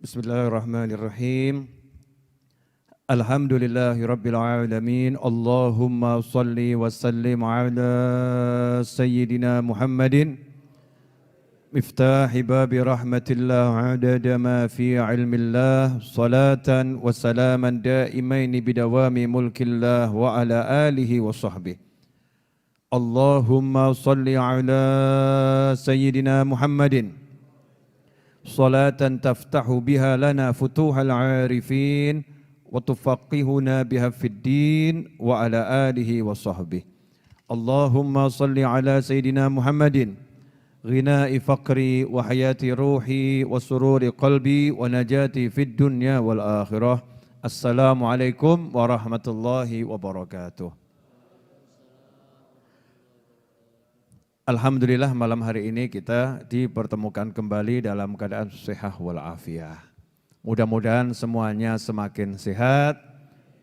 Bismillahirrahmanirrahim. Alhamdulillahi Rabbil Alamin. Allahumma salli wa sallim ala Sayyidina Muhammadin miftahi babi rahmatillah adada ma fi ilmillah salatan wa salaman daimaini bidawami mulkillah wa ala alihi wa sahbihi. Allahumma salli ala Sayyidina Muhammadin salatan taftahu biha lana futuhal arifin wa tufaqihuna biha fid din wa ala alihi wa sahbihi. Allahumma salli ala Sayyidina Muhammadin ghina'i faqri wa hayati ruhi wa sururi qalbi wa najati fid dunya wal akhirah. Assalamualaikum warahmatullahi wabarakatuh. Alhamdulillah malam hari ini kita dipertemukan kembali dalam keadaan sehat walafiat. Mudah-mudahan semuanya semakin sehat,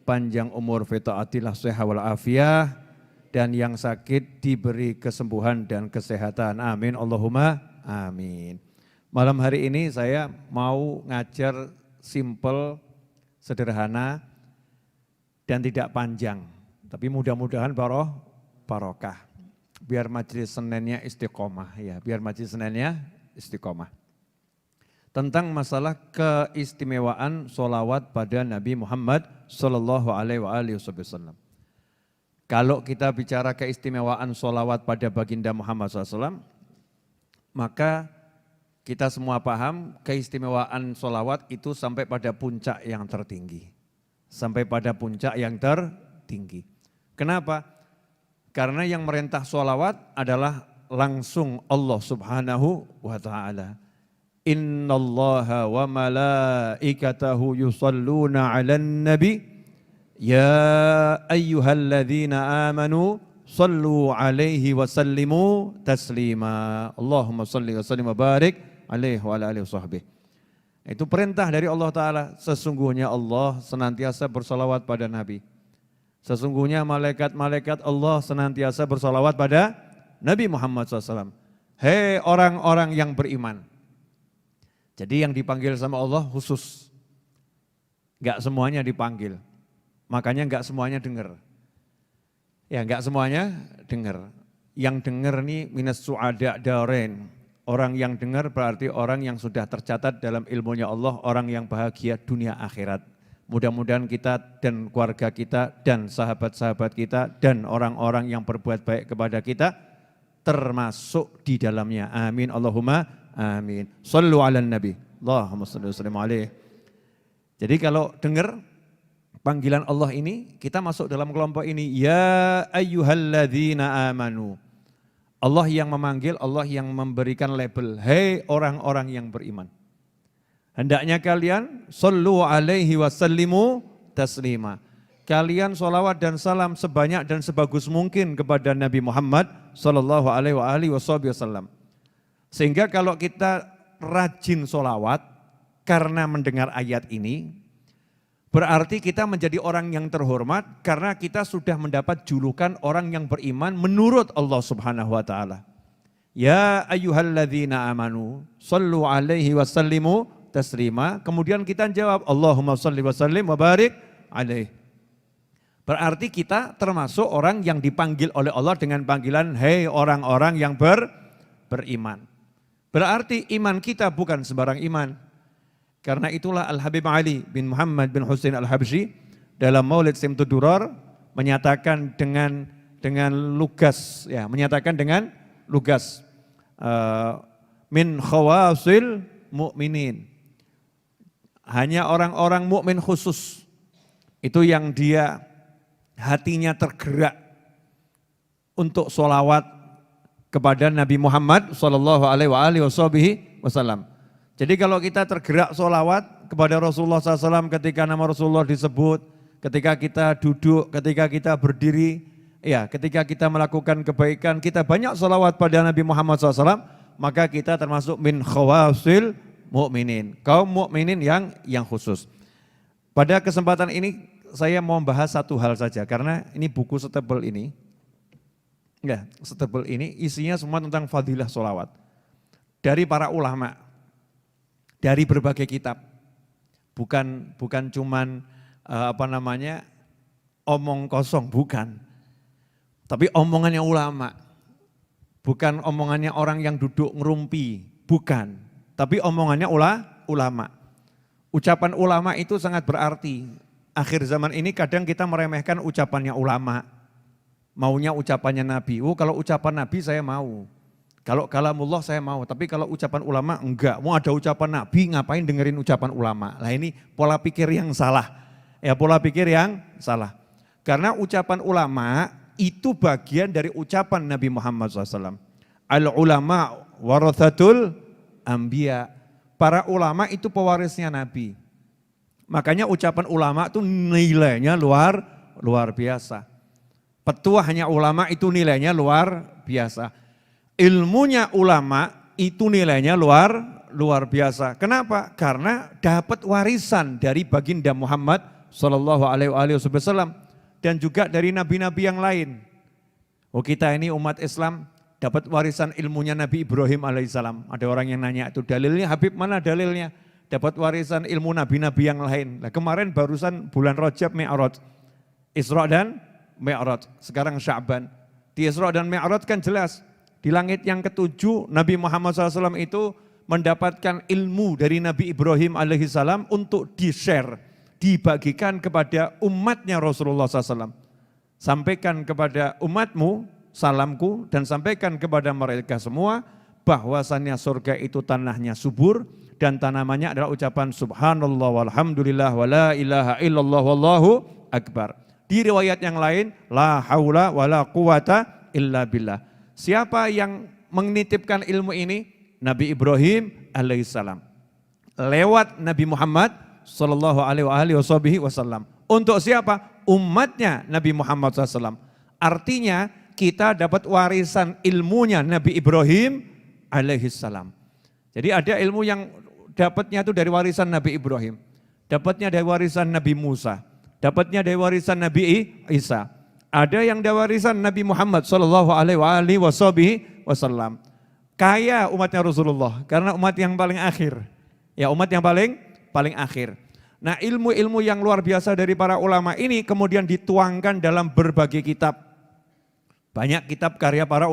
panjang umur fi taatillah sehat walafiat, dan yang sakit diberi kesembuhan dan kesehatan. Amin Allahumma amin. Malam hari ini saya mau ngajar simple, sederhana, dan tidak panjang. Tapi mudah-mudahan barokah. Biar majelis Seninnya istiqomah ya, biar majelis Seninnya istiqomah. Tentang masalah keistimewaan sholawat pada Nabi Muhammad sallallahu alaihi wasallam. Kalau kita bicara keistimewaan sholawat pada baginda Muhammad SAW, maka kita semua paham keistimewaan sholawat itu sampai pada puncak yang tertinggi. Sampai pada puncak yang tertinggi. Kenapa? Karena yang merintah sholawat adalah langsung Allah subhanahu wa ta'ala. Innallaha wa malaikatahu yusalluna ala nabi. Ya ayyuhalladzina amanu sallu alaihi wa sallimu taslima. Allahumma salli wa sallim wa barik alaihi wa ala alihi wa sahbihi. Itu perintah dari Allah Ta'ala. Sesungguhnya Allah senantiasa bersalawat pada Nabi. Sesungguhnya malaikat-malaikat Allah senantiasa bersalawat pada Nabi Muhammad SAW. Hei orang-orang yang beriman. Jadi yang dipanggil sama Allah khusus. Enggak semuanya dipanggil. Makanya enggak semuanya dengar. Ya enggak semuanya dengar. Yang dengar ini minas su'ada darain. Orang yang dengar berarti orang yang sudah tercatat dalam ilmunya Allah. Orang yang bahagia dunia akhirat. Mudah-mudahan kita dan keluarga kita dan sahabat-sahabat kita dan orang-orang yang berbuat baik kepada kita termasuk di dalamnya. Amin Allahumma amin. Sallu ala nabi. Allahumma salli wa sallim alaihi. Jadi kalau dengar panggilan Allah ini, kita masuk dalam kelompok ini. Ya ayyuhalladzina amanu. Allah yang memanggil, Allah yang memberikan label. Hei orang-orang yang beriman. Hendaknya kalian sallu alaihi wa sallimu taslima. Kalian sholawat dan salam sebanyak dan sebagus mungkin kepada Nabi Muhammad sallallahu alaihi wasallam. Sehingga kalau kita rajin sholawat karena mendengar ayat ini, berarti kita menjadi orang yang terhormat karena kita sudah mendapat julukan orang yang beriman menurut Allah Subhanahu wa taala. Ya ayyuhalladzina amanu sallu alaihi wa sallimu taslima. Kemudian kita jawab Allahumma shalli wa sallim wa barik alaihi. Berarti kita termasuk orang yang dipanggil oleh Allah dengan panggilan hei orang-orang yang beriman. Berarti iman kita bukan sembarang iman. Karena itulah Al-Habib Ali bin Muhammad bin Husain Al-Habsyi dalam Maulid Simtud Durar menyatakan dengan lugas ya, menyatakan dengan lugas min khawasil mu'minin. Hanya orang-orang mukmin khusus itu yang dia hatinya tergerak untuk sholawat kepada Nabi Muhammad sallallahu alaihi wasallam. Jadi kalau kita tergerak sholawat kepada Rasulullah SAW ketika nama Rasulullah disebut, ketika kita duduk, ketika kita berdiri, ya ketika kita melakukan kebaikan, kita banyak sholawat pada Nabi Muhammad SAW, maka kita termasuk min khawasil mu'minin, kaum mukminin yang khusus. Pada kesempatan ini saya mau membahas satu hal saja karena ini buku setebal ini Enggak, setebal ini isinya semua tentang fadilah sholawat. Dari para ulama, dari berbagai kitab. bukan cuman omong kosong, bukan. Tapi omongannya ulama. Bukan omongannya orang yang duduk ngerumpi, bukan. Tapi omongannya ulama. Ucapan ulama itu sangat berarti. Akhir zaman ini kadang kita meremehkan ucapannya ulama. Maunya ucapannya Nabi. Kalau ucapan Nabi saya mau. Kalau kalamullah saya mau, tapi kalau ucapan ulama enggak. Mau ada ucapan Nabi, ngapain dengerin ucapan ulama? Nah ini pola pikir yang salah. Ya pola pikir yang salah. Karena ucapan ulama itu bagian dari ucapan Nabi Muhammad SAW. Al-ulama warathatul anbiya. Para ulama itu pewarisnya Nabi. Makanya ucapan ulama itu nilainya luar biasa. Petuahnya ulama itu nilainya luar biasa. Ilmunya ulama itu nilainya luar biasa. Kenapa? Karena dapat warisan dari baginda Muhammad Sallallahu Alaihi Wasallam dan juga dari nabi-nabi yang lain. Kita ini umat Islam dapat warisan ilmunya Nabi Ibrahim alaihissalam. Ada orang yang nanya itu dalilnya, Habib mana dalilnya? Dapat warisan ilmu nabi-nabi yang lain. Nah, kemarin barusan bulan Rajab Mi'raj, Isra dan Mi'raj. Sekarang Sya'ban. Di Isra dan Mi'raj kan jelas. Di langit yang ketujuh Nabi Muhammad SAW itu mendapatkan ilmu dari Nabi Ibrahim alaihissalam untuk di-share, dibagikan kepada umatnya Rasulullah SAW. Sampaikan kepada umatmu salamku dan sampaikan kepada mereka semua bahwasannya surga itu tanahnya subur dan tanamannya adalah ucapan subhanallah walhamdulillah wa la ilaha illallah wallahu akbar. Di riwayat yang lain la haula wa la quwata illa billah. Siapa yang menitipkan ilmu ini? Nabi Ibrahim alaihissalam. Lewat Nabi Muhammad sallallahu alaihi wasallam. Untuk siapa? Umatnya Nabi Muhammad SAW. Artinya kita dapat warisan ilmunya Nabi Ibrahim alaihissalam. Jadi ada ilmu yang dapatnya itu dari warisan Nabi Ibrahim. Dapatnya dari warisan Nabi Musa. Dapatnya dari warisan Nabi Isa. Ada yang dari warisan Nabi Muhammad Sallallahu Alaihi Wasallam. Kaya umatnya Rasulullah karena umat yang paling akhir. Ya umat yang paling akhir. Nah ilmu-ilmu yang luar biasa dari para ulama ini kemudian dituangkan dalam berbagai kitab. Banyak kitab karya para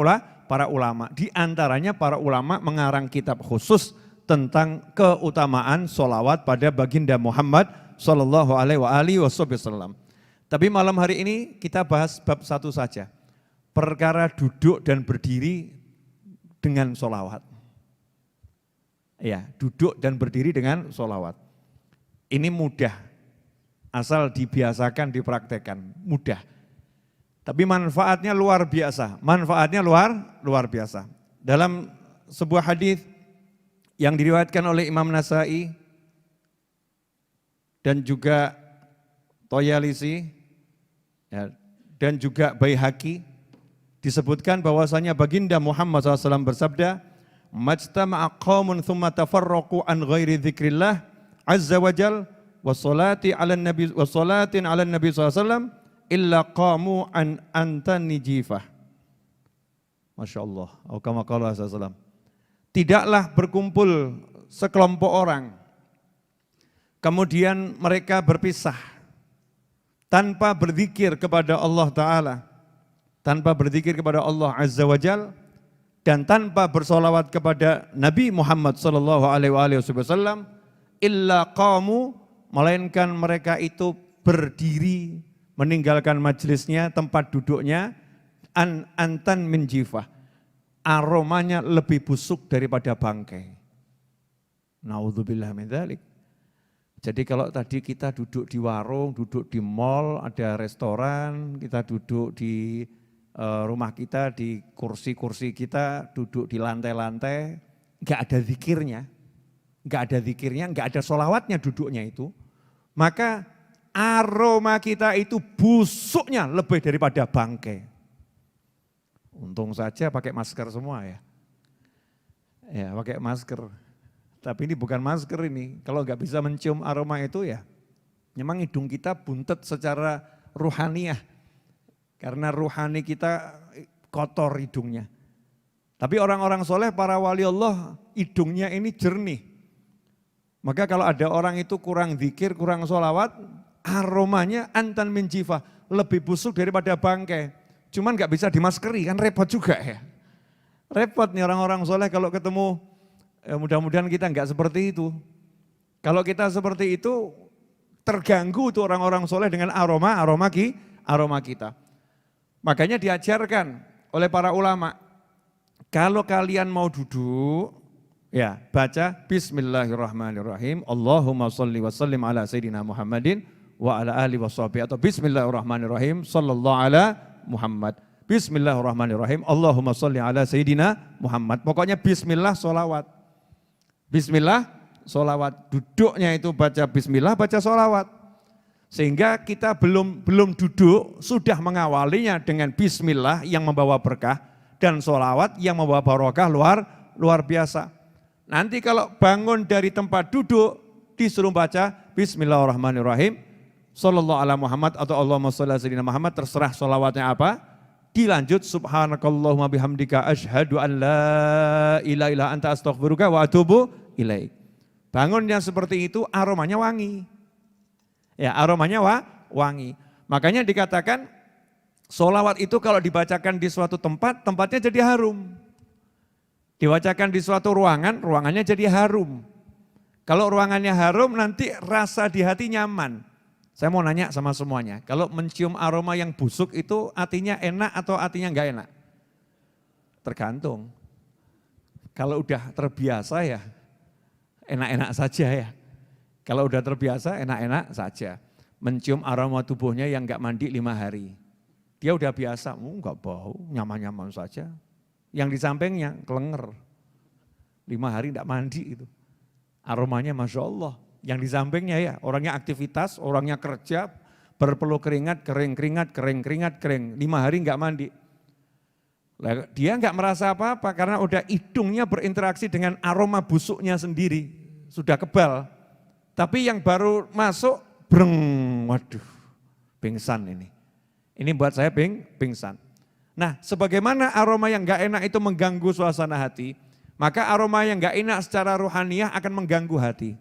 ulama. Di antaranya para ulama mengarang kitab khusus tentang keutamaan sholawat pada baginda Muhammad Sallallahu Alaihi Wasallam. Tapi malam hari ini kita bahas bab satu saja. Perkara duduk dan berdiri dengan sholawat. Ya, duduk dan berdiri dengan sholawat. Ini mudah, asal dibiasakan, dipraktekkan, mudah. Tapi manfaatnya luar biasa, luar biasa. Dalam sebuah hadis yang diriwayatkan oleh Imam Nasai dan juga Toyalisi ya, dan juga Baihaqi disebutkan bahwasanya baginda Muhammad SAW bersabda, "Majtama'a qaumun thumma tafarraqu an ghairi dzikrillah azza wajal wa salati 'alan nabi wa salatin 'alan nabi SAW illa qamu an antani jifah." Masyaallah, atau kama qala sallallahu. Tidaklah berkumpul sekelompok orang kemudian mereka berpisah tanpa berzikir kepada Allah Ta'ala, tanpa berzikir kepada Allah Azza wa Jal, dan tanpa bersolawat kepada Nabi Muhammad Sallallahu Alaihi Wasallam, illa qamu, melainkan mereka itu berdiri, meninggalkan majelisnya, tempat duduknya, antan min jifah, aromanya lebih busuk daripada bangkai. Naudzubillah min dzalik. Jadi kalau tadi kita duduk di warung, duduk di mall, ada restoran, kita duduk di rumah kita, di kursi-kursi kita, duduk di lantai-lantai, enggak ada zikirnya, enggak ada sholawatnya duduknya itu, maka aroma kita itu busuknya lebih daripada bangkai. Untung saja pakai masker semua ya. Ya pakai masker. Tapi ini bukan masker ini, kalau nggak bisa mencium aroma itu ya, memang hidung kita buntet secara ruhaniyah. Karena ruhani kita kotor hidungnya. Tapi orang-orang soleh, para wali Allah, hidungnya ini jernih. Maka kalau ada orang itu kurang zikir, kurang sholawat, aromanya antan min jifah, lebih busuk daripada bangkai. Cuman nggak bisa dimaskeri, kan repot juga ya. Repot nih orang-orang soleh kalau ketemu, mudah-mudahan kita nggak seperti itu. Kalau kita seperti itu, terganggu tuh orang-orang soleh dengan aroma kita. Makanya diajarkan oleh para ulama, kalau kalian mau duduk, ya baca Bismillahirrahmanirrahim, Allahumma sholli wa sallim ala Sayyidina Muhammadin wa ala alihi wa sahbihi, atau Bismillahirrahmanirrahim, sallallahu ala Muhammad. Bismillahirrahmanirrahim, Allahumma sholli ala Sayyidina Muhammad. Pokoknya bismillah sholawat. Bismillah sholawat. Duduknya itu baca bismillah, baca sholawat. Sehingga kita belum duduk, sudah mengawalinya dengan bismillah yang membawa berkah, dan sholawat yang membawa barokah luar biasa. Nanti kalau bangun dari tempat duduk, disuruh baca Bismillahirrahmanirrahim, sallallahu ala Muhammad atau Allahumma sholli ala Sayyidina Muhammad, terserah sholawatnya apa. Dilanjut subhanakallahumma bihamdika asyhadu an la ilaha illa anta astaghfiruka wa atubu ilaik. Bangun yang seperti itu aromanya wangi. Ya, aromanya wangi. Makanya dikatakan sholawat itu kalau dibacakan di suatu tempat, tempatnya jadi harum. Dibacakan di suatu ruangan, ruangannya jadi harum. Kalau ruangannya harum, nanti rasa di hati nyaman. Saya mau nanya sama semuanya, kalau mencium aroma yang busuk itu artinya enak atau artinya enggak enak? Tergantung. Kalau udah terbiasa ya enak-enak saja ya. Kalau udah terbiasa enak-enak saja. Mencium aroma tubuhnya yang enggak mandi 5 hari. Dia udah biasa, enggak bau, nyaman-nyaman saja. Yang di sampingnya kelenger. 5 hari enggak mandi itu. Aromanya Masya Allah. Yang di sampingnya ya, orangnya aktivitas, orangnya kerja, berpeluh keringat, kering. 5 hari enggak mandi. Dia enggak merasa apa-apa karena udah hidungnya berinteraksi dengan aroma busuknya sendiri, sudah kebal. Tapi yang baru masuk, waduh, pingsan ini. Ini buat saya pingsan. Nah, sebagaimana aroma yang enggak enak itu mengganggu suasana hati, maka aroma yang enggak enak secara ruhaniyah akan mengganggu hati.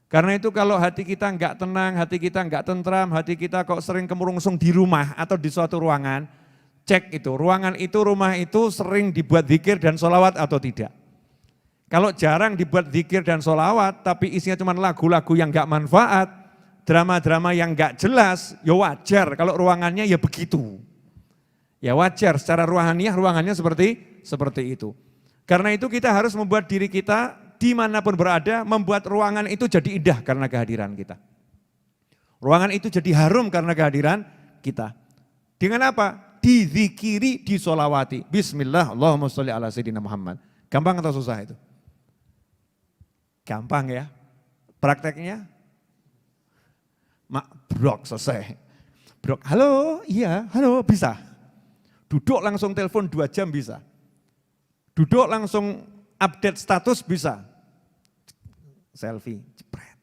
Karena itu kalau hati kita enggak tenang, hati kita enggak tentram, hati kita kok sering kemurungsung di rumah atau di suatu ruangan, cek itu, ruangan itu, rumah itu sering dibuat zikir dan sholawat atau tidak. Kalau jarang dibuat zikir dan sholawat, tapi isinya cuma lagu-lagu yang enggak manfaat, drama-drama yang enggak jelas, ya wajar kalau ruangannya ya begitu. Ya wajar, secara ruhaniyah ruangannya seperti itu. Karena itu kita harus membuat diri kita dimanapun berada, membuat ruangan itu jadi indah karena kehadiran kita. Ruangan itu jadi harum karena kehadiran kita. Dengan apa? Dizikiri, disolawati. Bismillah, Allahumma sholli ala Sayyidina Muhammad. Gampang atau susah itu? Gampang ya. Prakteknya? Brok, selesai. Brok, halo, iya, halo, bisa. Duduk langsung telepon 2 jam bisa. Duduk langsung update status bisa. Selfie, jepret.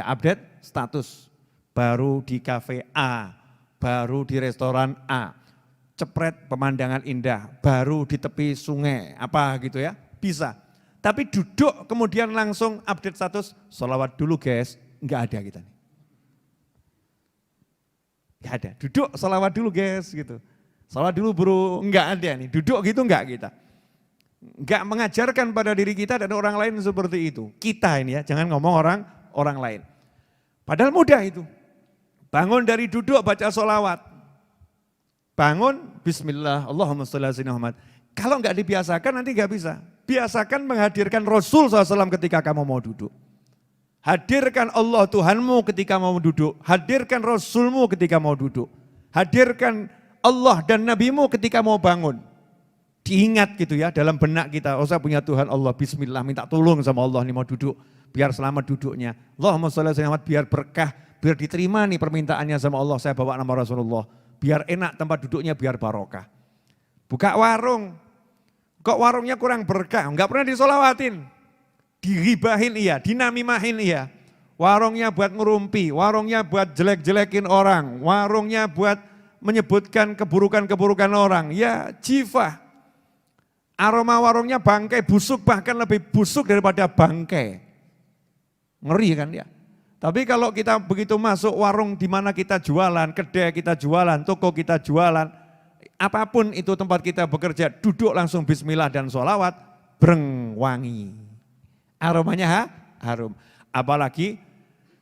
Update status. Baru di kafe A, baru di restoran A. Cepret pemandangan indah, baru di tepi sungai, apa gitu ya, bisa. Tapi duduk kemudian langsung update status, sholawat dulu guys, enggak ada kita nih. Enggak ada, duduk sholawat dulu guys gitu. Sholawat dulu bro, enggak ada nih, duduk gitu enggak kita. Enggak mengajarkan pada diri kita dan orang lain seperti itu. Kita ini ya, jangan ngomong orang lain. Padahal mudah itu. Bangun dari duduk baca sholawat. Bangun, bismillah, Allahumma sholli ala Sayyidina Muhammad. Kalau enggak dibiasakan nanti enggak bisa. Biasakan menghadirkan Rasul SAW ketika kamu mau duduk. Hadirkan Allah Tuhanmu ketika mau duduk. Hadirkan Rasulmu ketika mau duduk. Hadirkan Allah dan Nabimu ketika mau bangun. Diingat gitu ya dalam benak kita, oh saya punya Tuhan Allah, bismillah, minta tolong sama Allah nih mau duduk, biar selamat duduknya. Allahumma sholli ala Sayyidina Muhammad, biar berkah, biar diterima nih permintaannya sama Allah, saya bawa nama Rasulullah. Biar enak tempat duduknya, biar barokah. Buka warung, kok warungnya kurang berkah, enggak pernah disolawatin. Diribahin iya, dinamimahin iya. Warungnya buat ngerumpi, warungnya buat jelek-jelekin orang, warungnya buat menyebutkan keburukan-keburukan orang, ya jifah. Aroma warungnya bangkai busuk, bahkan lebih busuk daripada bangkai. Ngeri kan ya. Tapi kalau kita begitu masuk warung di mana kita jualan, kedai kita jualan, toko kita jualan, apapun itu tempat kita bekerja, duduk langsung bismillah dan sholawat, breng wangi. Aromanya harum. Apalagi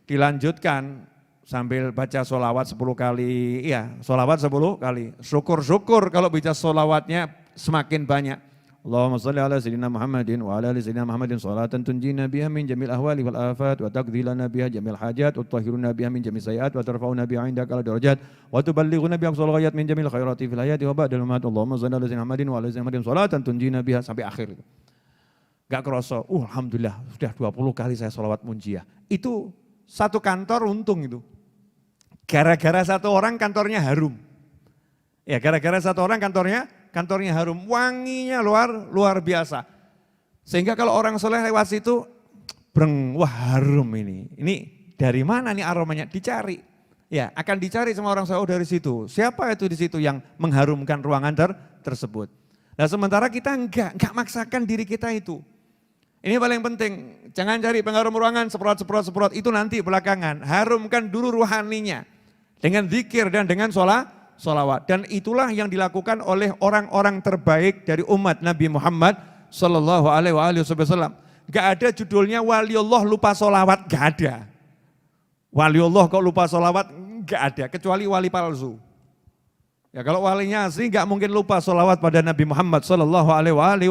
dilanjutkan sambil baca sholawat 10 kali, ya sholawat 10 kali. Syukur-syukur kalau baca sholawatnya semakin banyak. Allahumma salli ala sayyidina Muhammadin wa ala ali sayyidina Muhammadin salatan tunjina biha min jamil ahwali wal afat wa taqdhilana biha jamil hajat wa tutahhiruna biha min jamil sayiat wa tarfa'una biha indaka ala darajat wa tuballighuna biha aqsal ghayat min jamil khairati fil hayati wa ba'dal mamat. Allahumma salli ala sayyidina Muhammadin wa ala ali sayyidina Muhammadin salatan tunjina biha sampai akhir itu. Gak kerasa, alhamdulillah sudah 20 kali saya sholawat munjiah. Itu satu kantor untung itu. Gara-gara satu orang kantornya harum. Ya gara-gara satu orang kantornya harum, wanginya luar biasa. Sehingga kalau orang soleh lewat situ, breng, wah harum ini. Ini dari mana nih aromanya? Dicari. Ya akan dicari sama orang soleh dari situ. Siapa itu di situ yang mengharumkan ruangan tersebut. Nah sementara kita enggak maksakan diri kita itu. Ini paling penting, jangan cari pengharum ruangan, semprot, itu nanti belakangan. Harumkan dulu ruhaninya dengan zikir dan dengan sholawat. Dan itulah yang dilakukan oleh orang-orang terbaik dari umat Nabi Muhammad Sallallahu Alaihi Wasallam. Gak ada judulnya waliullah lupa sholawat, gak ada. Waliullah kok lupa sholawat, gak ada, kecuali wali palsu. Ya kalau walinya asli gak mungkin lupa sholawat pada Nabi Muhammad Sallallahu Alaihi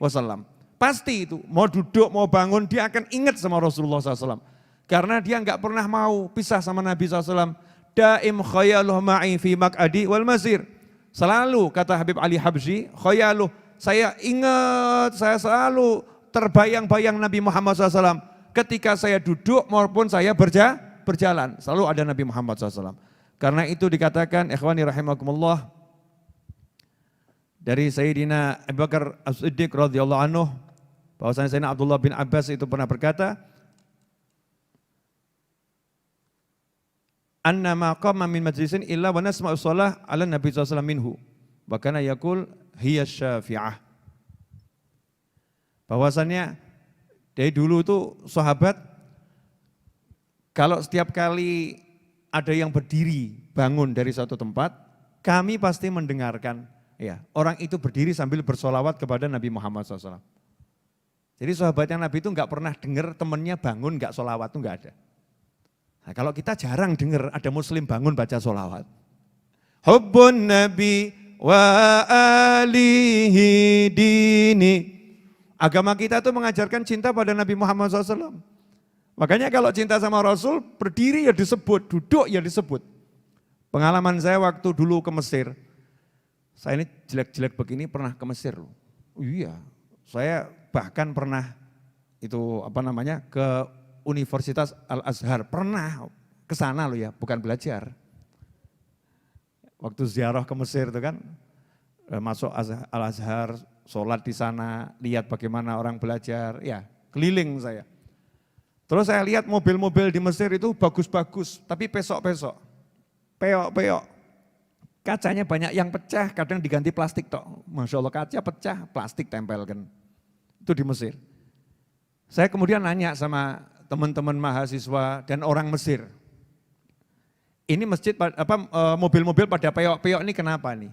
Wasallam. Pasti itu, mau duduk, mau bangun, dia akan ingat sama Rasulullah SAW. Karena dia enggak pernah mau pisah sama Nabi SAW. Daim khayaluh ma'i fi mak'adi wal masir. Selalu, kata Habib Ali Habsyi, khayaluh, saya ingat, saya selalu terbayang-bayang Nabi Muhammad SAW. Ketika saya duduk maupun saya berjalan, selalu ada Nabi Muhammad SAW. Karena itu dikatakan, ikhwani rahimakumullah, dari Sayyidina Abu Bakar As-Siddiq radhiyallahu anhu, bahwasanya Sayyidina Abdullah bin Abbas itu pernah berkata, anna ma qama min majlisin illa wa nasma'u shalah 'ala Nabi sallallahu alaihi wasallam minhu. Wa kana yaqul hiya syafi'ah. Bahwasanya dari dulu itu sahabat kalau setiap kali ada yang berdiri bangun dari suatu tempat, kami pasti mendengarkan ya, orang itu berdiri sambil bersolawat kepada Nabi Muhammad SAW. Jadi sahabatnya Nabi itu enggak pernah dengar temannya bangun enggak solawat, itu enggak ada. Nah, kalau kita jarang dengar ada muslim bangun baca solawat. Hubbun Nabi wa alihi dini. Agama kita itu mengajarkan cinta pada Nabi Muhammad SAW. Makanya kalau cinta sama Rasul, berdiri ya disebut, duduk ya disebut. Pengalaman saya waktu dulu ke Mesir, saya ini jelek-jelek begini pernah ke Mesir loh. Iya, saya bahkan pernah ke Universitas Al-Azhar, pernah ke sana loh ya, bukan belajar. Waktu ziarah ke Mesir itu kan, masuk Al-Azhar, sholat di sana, lihat bagaimana orang belajar, ya keliling saya. Terus saya lihat mobil-mobil di Mesir itu bagus-bagus, tapi pesok-pesok, peok-peok. Kacanya banyak yang pecah, kadang diganti plastik toh. Masya Allah kaca pecah, plastik tempelkan. Itu di Mesir. Saya kemudian nanya sama teman-teman mahasiswa dan orang Mesir. Ini masjid, mobil-mobil pada peok-peok ini kenapa nih?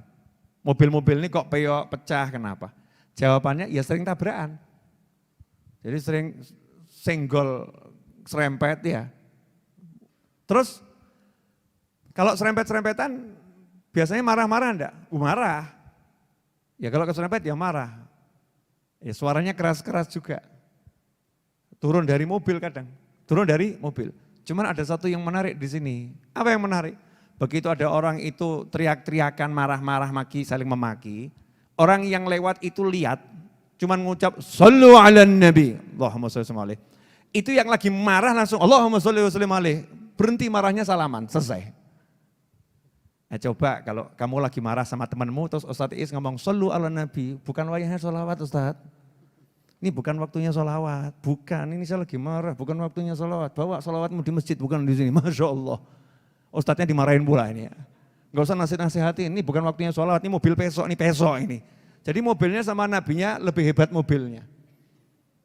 Mobil-mobil ini kok peok pecah kenapa? Jawabannya ya sering tabrakan. Jadi sering senggol, serempet ya. Terus kalau serempet-serempetan biasanya marah-marah enggak? Marah. Ya kalau keserempet ya marah. Ya suaranya keras-keras juga. Turun dari mobil kadang. Turun dari mobil. Cuman ada satu yang menarik di sini. Apa yang menarik? Begitu ada orang itu teriak-teriakan, marah-marah, maki, saling memaki. Orang yang lewat itu lihat, cuman ngucap, Sallu ala nabi. Allahumma salli alaihi. Itu yang lagi marah langsung, Allahumma salli alaihi. Berhenti marahnya salaman, selesai. Nah, coba kalau kamu lagi marah sama temanmu, terus Ustadz Is ngomong, Sallu ala nabi. Bukan wayahnya sholawat Ustadz. Ini bukan waktunya sholawat, bukan, ini saya lagi marah, bukan waktunya sholawat. Bawa sholawatmu di masjid, bukan di sini, Masya Allah. Ustadznya dimarahin pula ini ya. Gak usah nasihat-nasihatin, ini bukan waktunya sholawat, ini mobil pesok ini. Jadi mobilnya sama nabinya lebih hebat mobilnya.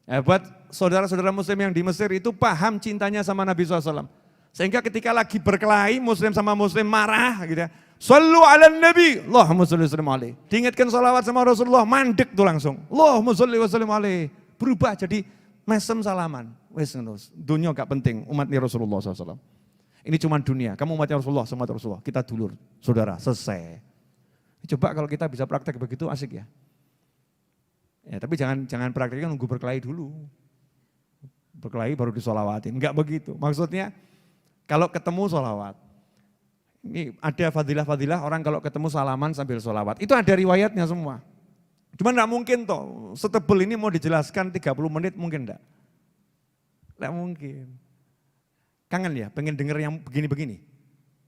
Buat saudara-saudara muslim yang di Mesir itu paham cintanya sama Nabi SAW. Sehingga ketika lagi berkelahi muslim sama muslim marah gitu ya. Sallu ala nabi, Allahumma salli wa sallim alaihi. Diingatkan salawat sama Rasulullah, mandek tuh langsung. Allahumma salli wa sallim alaihi. Berubah jadi mesem salaman. Wes dunia gak penting, umatnya Rasulullah SAW. Ini cuma dunia, kamu umatnya Rasulullah, sama Rasulullah. Kita dulur, saudara, selesai. Coba kalau kita bisa praktek begitu asik ya. Ya tapi jangan prakteknya nunggu berkelahi dulu. Berkelahi baru disolawatin, enggak begitu. Maksudnya kalau ketemu solawat. Ini ada fadilah-fadilah orang kalau ketemu salaman sambil solawat. Itu ada riwayatnya semua. Cuma enggak mungkin toh, setebel ini mau dijelaskan 30 menit mungkin enggak. Enggak mungkin. Kangen ya, pengen denger yang begini-begini.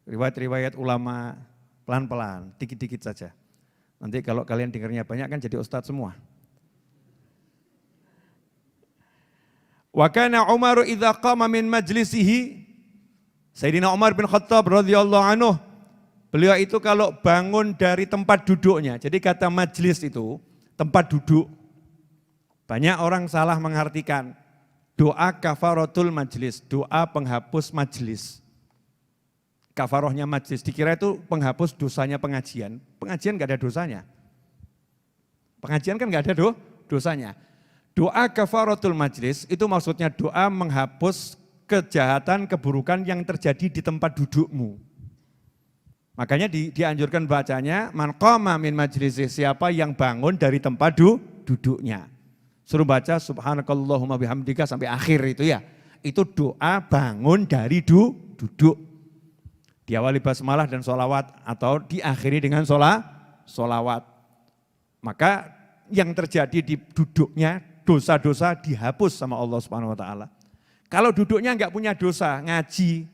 Riwayat-riwayat ulama pelan-pelan, dikit-dikit saja. Nanti kalau kalian dengernya banyak kan jadi ustadz semua. Wa kana Umar idza qama min majlisihi, Sayyidina Umar bin Khattab radhiyallahu anhu, beliau itu kalau bangun dari tempat duduknya, jadi kata majlis itu tempat duduk. Banyak orang salah mengartikan doa kafaratul majlis, doa penghapus majlis. Kafarohnya majlis, dikira itu penghapus dosanya pengajian. Pengajian gak ada dosanya. Pengajian kan gak ada dosanya. Doa kafaratul majlis itu maksudnya doa menghapus kejahatan, keburukan yang terjadi di tempat dudukmu. Makanya dianjurkan bacanya, man qama min majlisi, siapa yang bangun dari tempat duduknya. Suruh baca subhanakallahumma bihamdika sampai akhir itu ya. Itu doa bangun dari duduk. Diawali basmalah dan sholawat atau diakhiri dengan sholawat. Maka yang terjadi di duduknya, dosa-dosa dihapus sama Allah Subhanahu wa taala. Kalau duduknya enggak punya dosa, ngaji.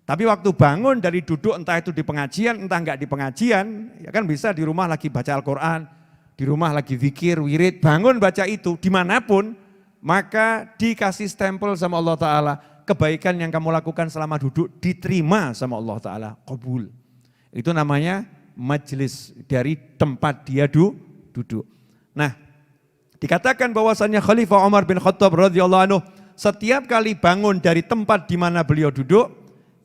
Tapi waktu bangun dari duduk, entah itu di pengajian, entah enggak di pengajian, ya kan bisa di rumah lagi baca Al-Quran, di rumah lagi zikir, wirid, bangun baca itu, dimanapun, maka dikasih stempel sama Allah Ta'ala, kebaikan yang kamu lakukan selama duduk diterima sama Allah Ta'ala, qabul. Itu namanya majlis, dari tempat dia duduk. Nah, dikatakan bahwasannya Khalifah Umar bin Khattab radhiyallahu anhu, setiap kali bangun dari tempat di mana beliau duduk,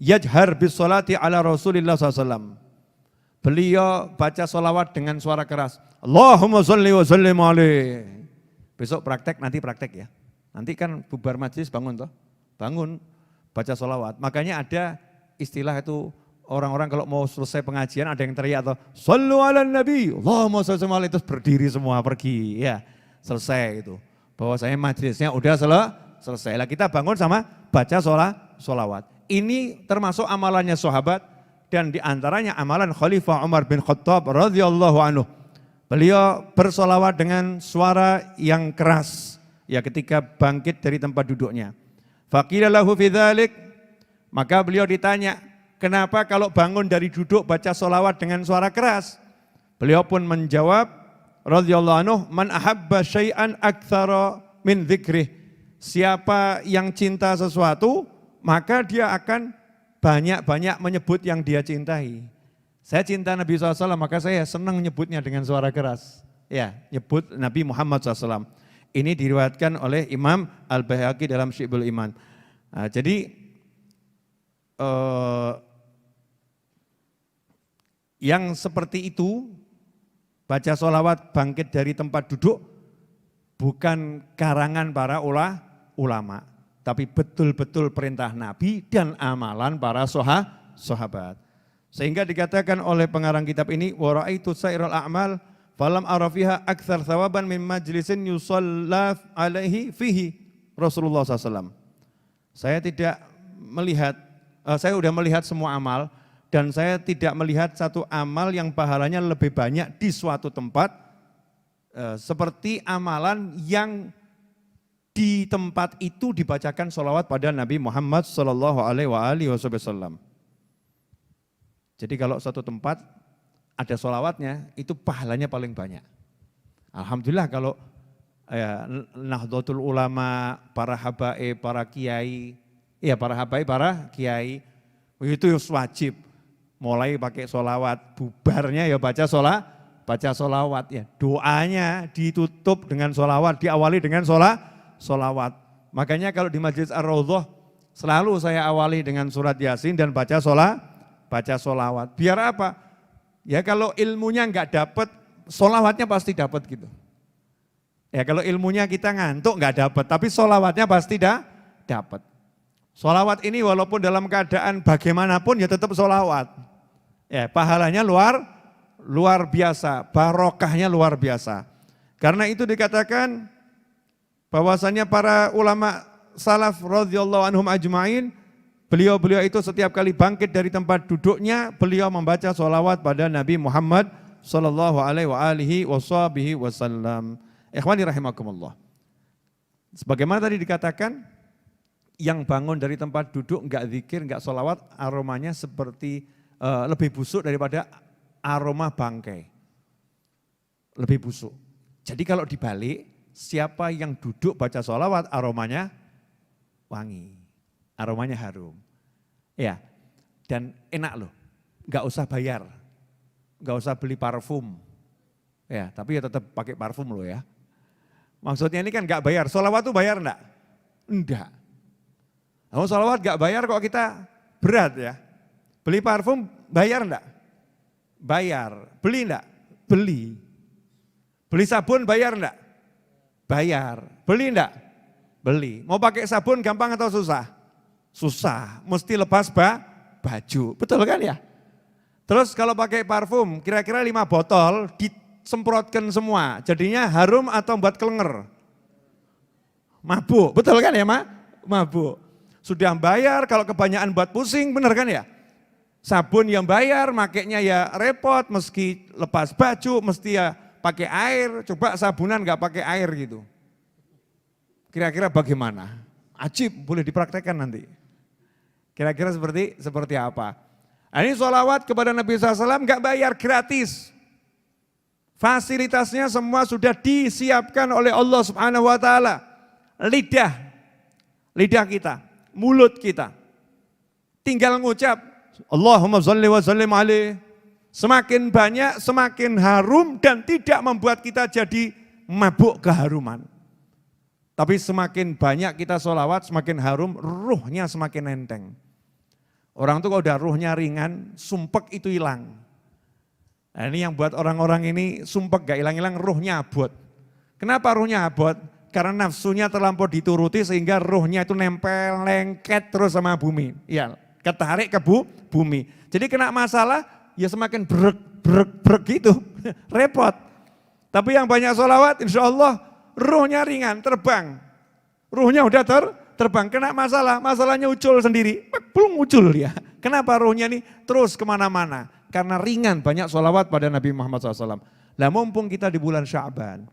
yajhar bis sholati ala Rasulillah SAW. Beliau baca sholawat dengan suara keras. Allahumma sholli wa sallim alaihi. Besok praktek, nanti praktek ya. Nanti kan bubar majlis bangun toh. Bangun, baca sholawat. Makanya ada istilah itu, orang-orang kalau mau selesai pengajian ada yang teriak atau sallu ala nabi, Allahumma sholli wa sallim alaihi, terus berdiri semua pergi. Ya, selesai itu. Bahwasanya majlisnya udah selesai. Lah kita bangun sama baca sholawat. Ini termasuk amalannya sahabat dan diantaranya amalan Khalifah Umar bin Khattab radhiyallahu anhu. Beliau bersolawat dengan suara yang keras ya ketika bangkit dari tempat duduknya. Faqila lahu fi dzalik, maka beliau ditanya, kenapa kalau bangun dari duduk baca solawat dengan suara keras? Beliau pun menjawab radhiyallahu anhu, man ahabba syai'an aktsara min dzikrih. Siapa yang cinta sesuatu, maka dia akan banyak-banyak menyebut yang dia cintai. Saya cinta Nabi SAW, maka saya senang nyebutnya dengan suara keras. Ya, nyebut Nabi Muhammad SAW. Ini diriwayatkan oleh Imam Al-Baihaqi dalam Syi'bul Iman. Nah, jadi yang seperti itu, baca sholawat bangkit dari tempat duduk, bukan karangan para ulama, tapi betul-betul perintah Nabi dan amalan para sahabat. Sehingga dikatakan oleh pengarang kitab ini, wa ra'aitu sairul a'mal falam arafiha aktsar thawaban min majlisin yusalla alaihi fihi Rasulullah SAW. Saya tidak melihat, saya sudah melihat semua amal dan saya tidak melihat satu amal yang pahalanya lebih banyak di suatu tempat seperti amalan yang di tempat itu dibacakan sholawat pada Nabi Muhammad SAW. Jadi kalau suatu tempat ada sholawatnya, itu pahalanya paling banyak. Alhamdulillah kalau Nahdlatul Ulama, para habaib, para kiai, itu wajib. Mulai pakai sholawat, bubarnya ya baca sholawat ya. Doanya ditutup dengan sholawat, diawali dengan solawat. Makanya kalau di Majelis Ar-Raudhah selalu saya awali dengan surat Yasin dan baca solawat. Biar apa? Ya kalau ilmunya enggak dapat, solawatnya pasti dapat gitu. Ya kalau ilmunya kita ngantuk enggak dapat, tapi solawatnya pasti dapat. Solawat ini walaupun dalam keadaan bagaimanapun ya tetap solawat. Ya pahalanya luar biasa, barokahnya luar biasa. Karena itu dikatakan bahwasannya para ulama salaf radhiyallahu anhum ajma'in, beliau-beliau itu setiap kali bangkit dari tempat duduknya, beliau membaca solawat pada Nabi Muhammad sallallahu alaihi wasallam. Ikhwani rahimakumullah. Sebagaimana tadi dikatakan, yang bangun dari tempat duduk enggak zikir, enggak solawat, aromanya seperti lebih busuk daripada aroma bangkai. Lebih busuk. Jadi kalau dibalik, siapa yang duduk baca solawat, aromanya wangi. Aromanya harum. Ya, dan enak loh, enggak usah bayar. Enggak usah beli parfum. Ya, tapi ya tetap pakai parfum loh ya. Maksudnya ini kan enggak bayar, solawat tuh bayar enggak? Enggak. Kalau sholawat gak bayar kok kita berat ya. Beli parfum bayar enggak? Bayar. Beli enggak? Beli. Beli sabun bayar enggak? Bayar. Beli enggak? Beli. Mau pakai sabun gampang atau susah? Susah. Mesti lepas baju. Betul kan ya? Terus kalau pakai parfum kira-kira 5 botol disemprotkan semua. Jadinya harum atau buat kelenger? Mabuk. Betul kan ya mabuk. Sudah bayar, kalau kebanyakan buat pusing, bener kan ya? Sabun yang bayar, makainya ya repot, meski lepas baju, mesti ya pakai air. Coba sabunan gak pakai air gitu. Kira-kira bagaimana? Ajib, boleh dipraktekkan nanti. Kira-kira seperti apa? Nah, ini sholawat kepada Nabi SAW gak bayar, gratis. Fasilitasnya semua sudah disiapkan oleh Allah Subhanahu wa Ta'ala. Lidah kita. Mulut kita, tinggal ngucap Allahumma sholli wa sallim alaih. Semakin banyak, semakin harum dan tidak membuat kita jadi mabuk keharuman. Tapi semakin banyak kita sholawat, semakin harum, ruhnya semakin enteng. Orang tuh kalau udah ruhnya ringan, sumpek itu hilang. Nah, ini yang buat orang-orang ini sumpek gak hilang-hilang, ruhnya abot. Kenapa ruhnya abot? Karena nafsunya terlampau dituruti sehingga ruhnya itu nempel, lengket terus sama bumi. Ya, ketarik ke bumi. Jadi kena masalah ya semakin brek gitu, repot. Tapi yang banyak sholawat insya Allah ruhnya ringan, terbang. Ruhnya udah terbang, kena masalah, masalahnya ucul sendiri, belum ucul ya. Kenapa ruhnya ini terus kemana-mana? Karena ringan, banyak sholawat pada Nabi Muhammad SAW. Lah mumpung kita di bulan Sya'ban.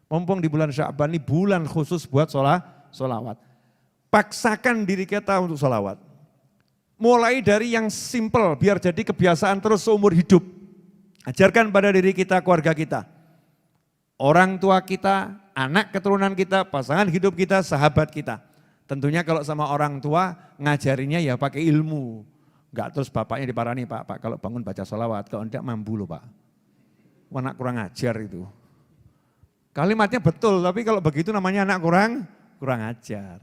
Mumpung di bulan Sya'ban ini bulan khusus buat sholawat. Paksakan diri kita untuk sholawat. Mulai dari yang simple, biar jadi kebiasaan terus seumur hidup. Ajarkan pada diri kita, keluarga kita. Orang tua kita, anak keturunan kita, pasangan hidup kita, sahabat kita. Tentunya kalau sama orang tua, ngajarinya ya pakai ilmu. Enggak terus bapaknya diparani, Pak kalau bangun baca sholawat, kalau enggak mampu loh Pak. Anak kurang ajar itu. Kalimatnya betul, tapi kalau begitu namanya anak kurang ajar.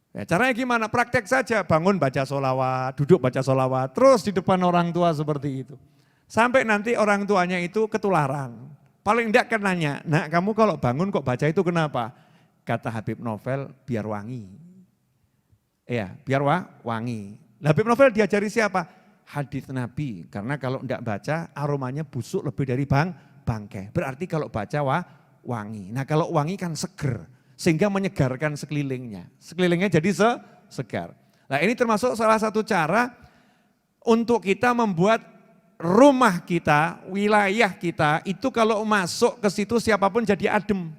Ya, caranya gimana? Praktek saja, bangun baca sholawat, duduk baca sholawat, terus di depan orang tua seperti itu. Sampai nanti orang tuanya itu ketularan. Paling enggak kan nanya, nak kamu kalau bangun kok baca itu kenapa? Kata Habib Novel, biar wangi. Iya, biar wangi. Habib Novel diajari siapa? Hadis Nabi, karena kalau enggak baca aromanya busuk lebih dari bangkai. Berarti kalau baca wangi. Nah kalau wangi kan seger, sehingga menyegarkan sekelilingnya. Sekelilingnya jadi segar. Nah ini termasuk salah satu cara untuk kita membuat rumah kita, wilayah kita, itu kalau masuk ke situ siapapun jadi adem.